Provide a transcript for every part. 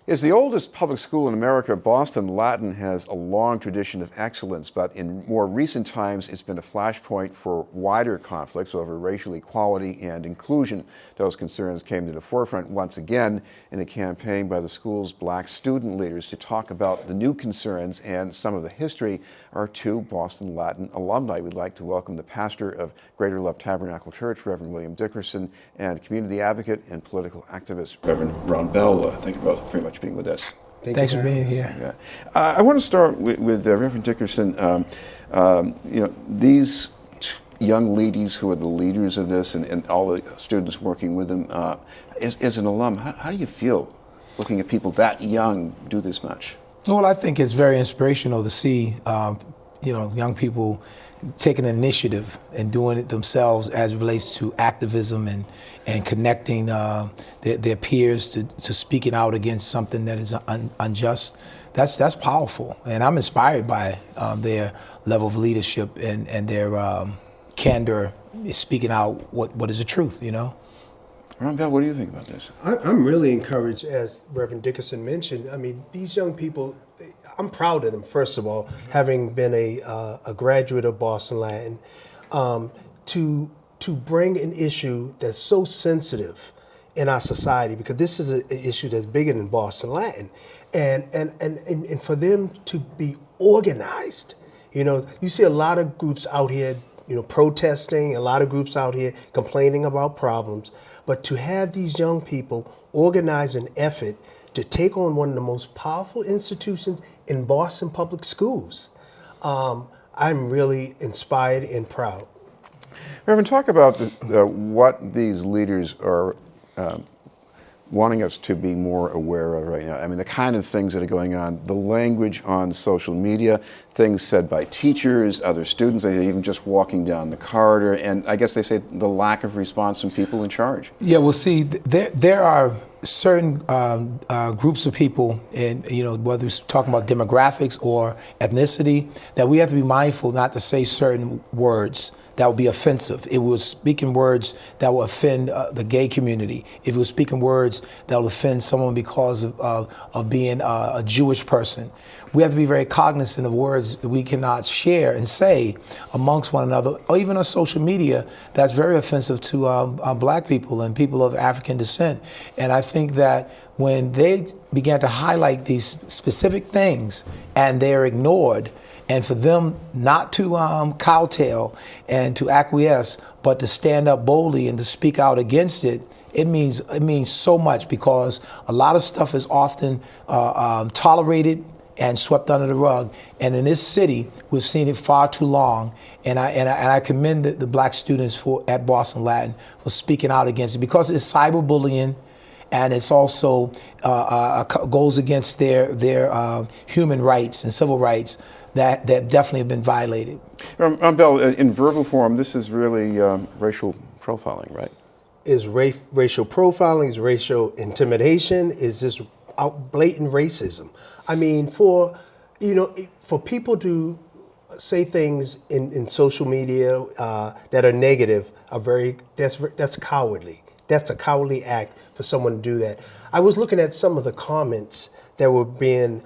As the oldest public school in America, Boston Latin has a long tradition of excellence, but in more recent times, it's been a flashpoint for wider conflicts over racial equality and inclusion. Those concerns came to the forefront once again in a campaign by the school's black student leaders to talk about the new concerns and some of the history. Our two Boston Latin alumni. We'd like to welcome the pastor of Greater Love Tabernacle Church, Reverend William Dickerson, and community advocate and political activist, Reverend Ron Bell. Thank you both very much for being with us. Thanks for being here. Yeah. I want to start with Reverend Dickerson. These young ladies who are the leaders of this and all the students working with them, as an alum, how do you feel looking at people that young do this much? Well, I think it's very inspirational to see, young people taking an initiative and doing it themselves as it relates to activism and connecting their peers to speaking out against something that is unjust. That's powerful, and I'm inspired by their level of leadership and their candor, speaking out what is the truth, Ron Bell, what do you think about this? I'm really encouraged, as Reverend Dickerson mentioned. I mean, these young people, I'm proud of them, first of all, having been a graduate of Boston Latin, to bring an issue that's so sensitive in our society, because this is an issue that's bigger than Boston Latin, and for them to be organized. You see a lot of groups out here, protesting, a lot of groups out here complaining about problems, but to have these young people organize an effort to take on one of the most powerful institutions in Boston public schools, I'm really inspired and proud. Reverend, talk about what these leaders are wanting us to be more aware of right now. I mean, the kind of things that are going on, the language on social media, things said by teachers, other students, even just walking down the corridor, and I guess they say the lack of response from people in charge. Yeah, well, see, there are certain groups of people, and whether it's talking about demographics or ethnicity, that we have to be mindful not to say certain words that would be offensive. If we were speaking words that will offend the gay community, if we were speaking words that will offend someone because of being a Jewish person, we have to be very cognizant of words that we cannot share and say amongst one another, or even on social media, that's very offensive to black people and people of African descent. And I think that when they began to highlight these specific things and they're ignored, and for them not to kowtow and to acquiesce, but to stand up boldly and to speak out against it, it means so much, because a lot of stuff is often tolerated and swept under the rug. And in this city, we've seen it far too long. And I commend the black students at Boston Latin for speaking out against it, because it's cyberbullying, and it's also goes against their human rights and civil rights that definitely have been violated. Bell, in verbal form, this is really racial profiling, right? Is racial profiling, is racial intimidation, is this blatant racism? I mean, for people to say things in social media that are negative that's cowardly. That's a cowardly act for someone to do that. I was looking at some of the comments that were being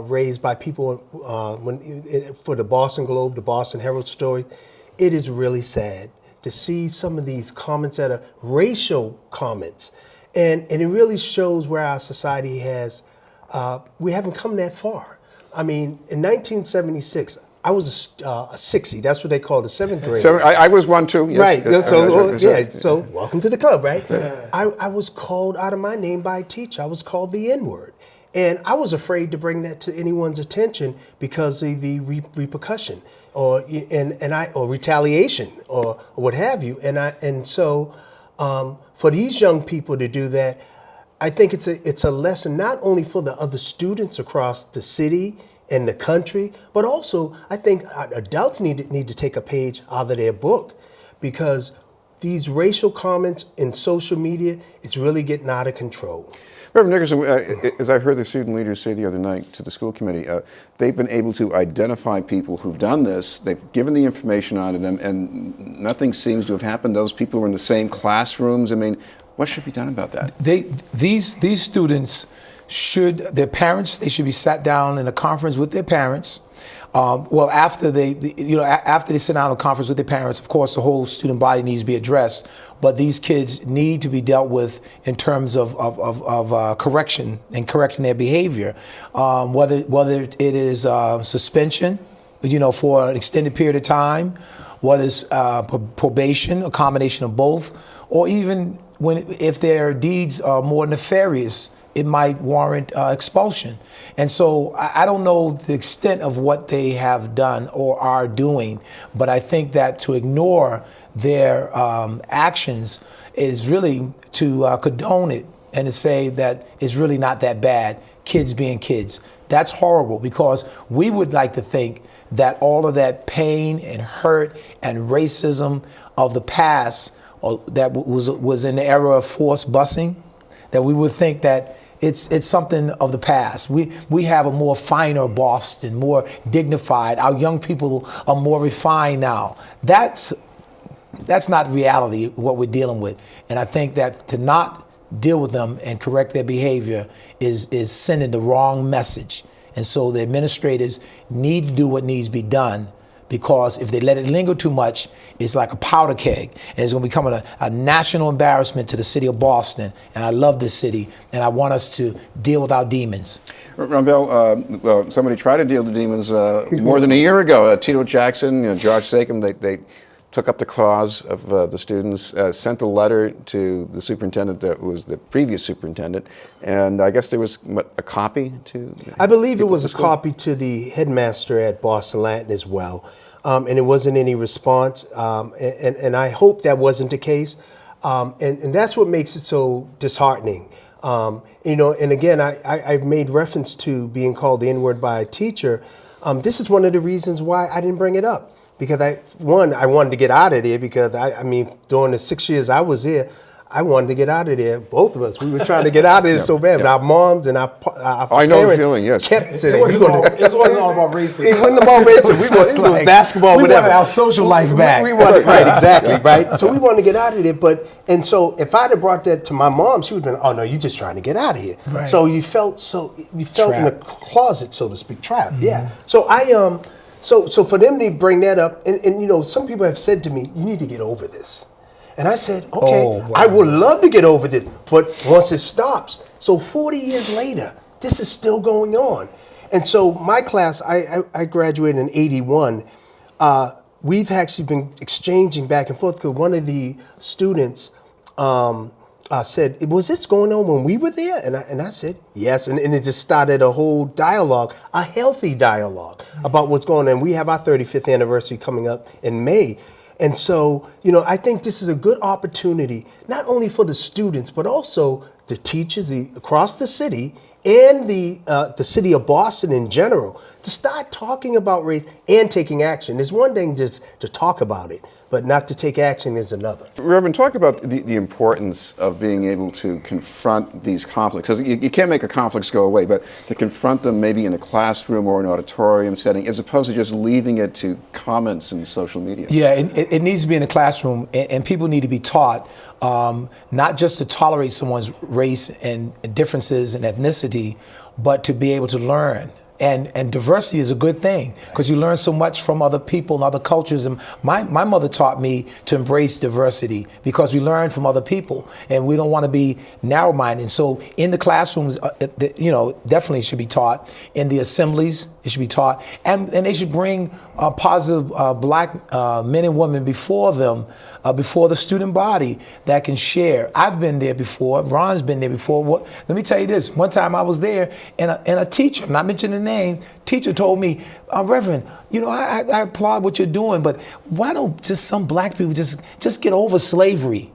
raised by people for the Boston Globe, the Boston Herald story. It is really sad to see some of these comments that are racial comments. And it really shows where our society we haven't come that far. I mean, in 1976, I was a 60. That's what they call the seventh grade. So I was one too. Yes. Right. So welcome to the club, right? Yeah. I was called out of my name by a teacher. I was called the N-word. And I was afraid to bring that to anyone's attention because of the repercussion or retaliation or what have you. And so for these young people to do that, I think it's a lesson not only for the other students across the city and the country, but also I think adults need to take a page out of their book, because these racial comments in social media, it's really getting out of control. Reverend Dickerson, as I heard the student leaders say the other night to the school committee, they've been able to identify people who've done this. They've given the information on to them, and nothing seems to have happened. Those people were in the same classrooms. I mean, what should be done about that? These students should their parents, they should be sat down in a conference with their parents. After after they sit down in a conference with their parents, of course, the whole student body needs to be addressed. But these kids need to be dealt with in terms of correction and correcting their behavior, whether it is suspension, for an extended period of time, whether it's probation, a combination of both, or even if their deeds are more nefarious, it might warrant expulsion. And so I don't know the extent of what they have done or are doing, but I think that to ignore their actions is really to condone it and to say that it's really not that bad, kids being kids. That's horrible, because we would like to think that all of that pain and hurt and racism of the past, or that was in the era of forced busing, that we would think that it's something of the past. We have a more finer Boston, more dignified. Our young people are more refined now. That's not reality, what we're dealing with. And I think that to not deal with them and correct their behavior is sending the wrong message. And so the administrators need to do what needs to be done, because if they let it linger too much, it's like a powder keg, and it's going to become a national embarrassment to the city of Boston. And I love this city, and I want us to deal with our demons. Bell, somebody tried to deal with the demons more than a year ago. Tito Jackson, George Sakem, they took up the cause of the students, sent a letter to the superintendent that was the previous superintendent, and I guess there was a copy to... I believe it was a copy to the headmaster at Boston Latin as well, and it wasn't any response, and I hope that wasn't the case, and that's what makes it so disheartening. And again, I made reference to being called the N-word by a teacher. This is one of the reasons why I didn't bring it up. Because I wanted to get out of there, because I mean, during the 6 years I was there, I wanted to get out of there. Both of us, we were trying to get out of there so bad. But our moms and our parents, I know the feeling, yes. Kept saying, it wasn't all about racism. It wasn't about racism. We wanted to do basketball, we whatever. wanted our social life back. We wanted, right, exactly, right. So we wanted to get out of there. And so if I'd have brought that to my mom, she would have been, oh no, you're just trying to get out of here. Right. So you felt in a closet, so to speak, trapped. Mm-hmm. Yeah. So So for them to bring that up, and some people have said to me, you need to get over this. And I said, okay, I would love to get over this, but once it stops. So 40 years later, this is still going on. And so my class, I graduated in 81. We've actually been exchanging back and forth, because one of the students said, was this going on when we were there? And I said, yes. And it just started a whole dialogue, a healthy dialogue about what's going on. We have our 35th anniversary coming up in May. And so, I think this is a good opportunity, not only for the students, but also the teachers across the city and the city of Boston in general, to start talking about race and taking action. It's one thing just to talk about it, but not to take action is another. Reverend, talk about the importance of being able to confront these conflicts. Because you can't make a conflicts go away, but to confront them maybe in a classroom or an auditorium setting, as opposed to just leaving it to comments in social media. Yeah, it needs to be in the classroom, and people need to be taught not just to tolerate someone's race and differences and ethnicity, but to be able to learn. And diversity is a good thing, because you learn so much from other people and other cultures. And my mother taught me to embrace diversity, because we learn from other people, and we don't want to be narrow-minded. So in the classrooms, definitely should be taught. In the assemblies, it should be taught. And they should bring positive black men and women before them, before the student body, that can share. I've been there before. Ron's been there before. Let me tell you this. One time I was there, and a teacher, I'm not mentioning the name, teacher told me, Reverend, I applaud what you're doing, but why don't just some black people just get over slavery?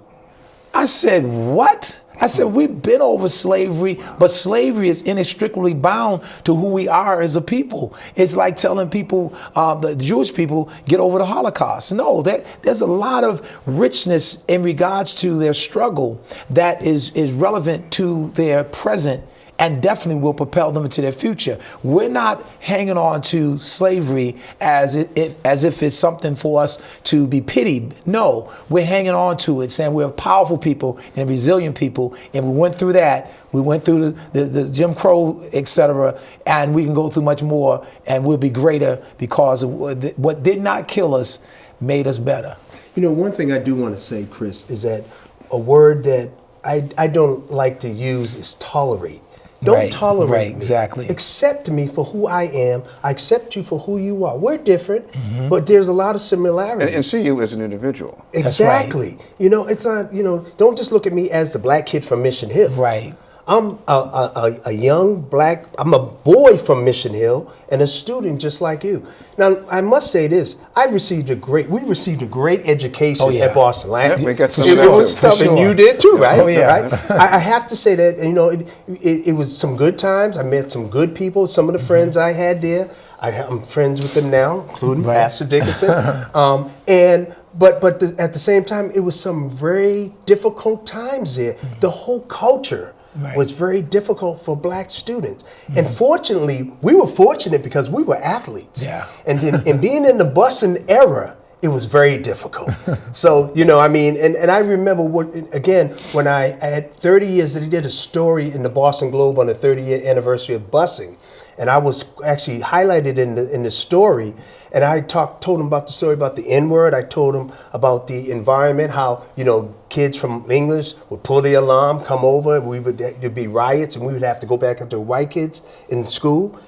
I said, what? I said, we've been over slavery, but slavery is inextricably bound to who we are as a people. It's like telling people, the Jewish people, get over the Holocaust. No, there's a lot of richness in regards to their struggle that is relevant to their present and definitely will propel them into their future. We're not hanging on to slavery as if it's something for us to be pitied. No, we're hanging on to it, saying we're powerful people and resilient people, and we went through that. We went through the Jim Crow, etc., and we can go through much more, and we'll be greater because of what did not kill us made us better. You know, one thing I do want to say, Chris, is that a word that I don't like to use is tolerate. Don't Right, tolerate right, me. exactly. Accept me for who I am. I accept you for who you are. We're different, but there's a lot of similarities. And see you as an individual. Exactly. You know, it's not, you know, don't just look at me as the black kid from Mission Hill. Right. I'm a young black, I'm a boy from Mission Hill and a student just like you. Now, I must say this, we received a great education at Boston Latin. Yeah, we got some It of that was too. tough, and you did too, right? Oh, yeah. Right? I have to say that, you know, it was some good times. I met some good people. Some of the friends I had there, I'm friends with them now, including Pastor Dickerson. But at the same time, it was some very difficult times there. The whole culture was very difficult for black students. And fortunately, we were fortunate because we were athletes. Yeah. And then and being in the Boston era, it was very difficult. So, you know, I mean, and I remember when I had 30 years, they did a story in the Boston Globe on the 30th anniversary of busing. And I was actually highlighted in the story. And I told them about the story about the N-word. I told them about the environment, how, you know, kids from English would pull the alarm, come over, there'd be riots, and we would have to go back up to white kids in school.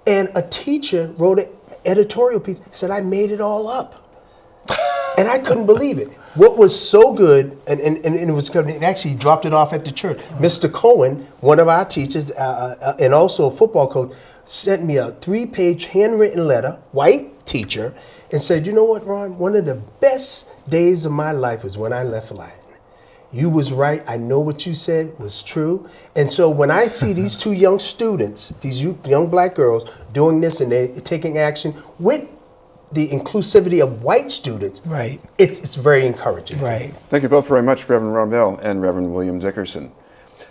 And a teacher wrote an editorial piece, said, I made it all up. And I couldn't believe it. What was so good, and it was good, and actually dropped it off at the church. Mr. Cohen, one of our teachers, and also a football coach, sent me a 3-page handwritten letter, white teacher, and said, you know what, Ron, one of the best days of my life was when I left Latin. You was right. I know what you said was true. And so when I see these two young students, these young black girls doing this and they're taking action with the inclusivity of white students, Right. It's very encouraging. Right. Thank you both very much, Reverend Rombell and Reverend William Dickerson.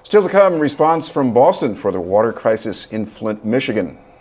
Still to come, response from Boston for the water crisis in Flint, Michigan.